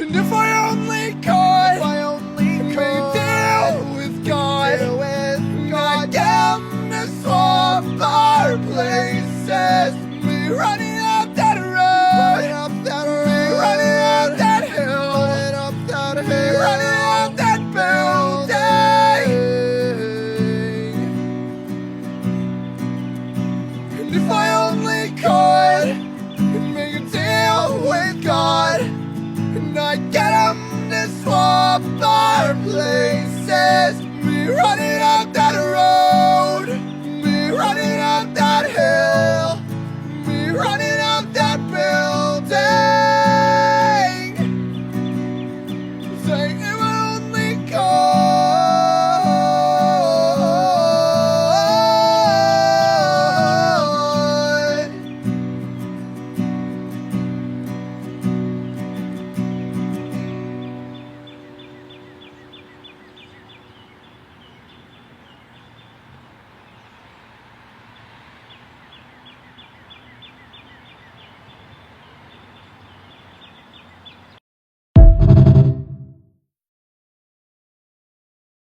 And if I only could, make a deal with God, I'd get him to swap our places. Me running up that road, me running up that hill, me running up that building. And if I only could make a deal with God, and I'd get him to swap our places. Me running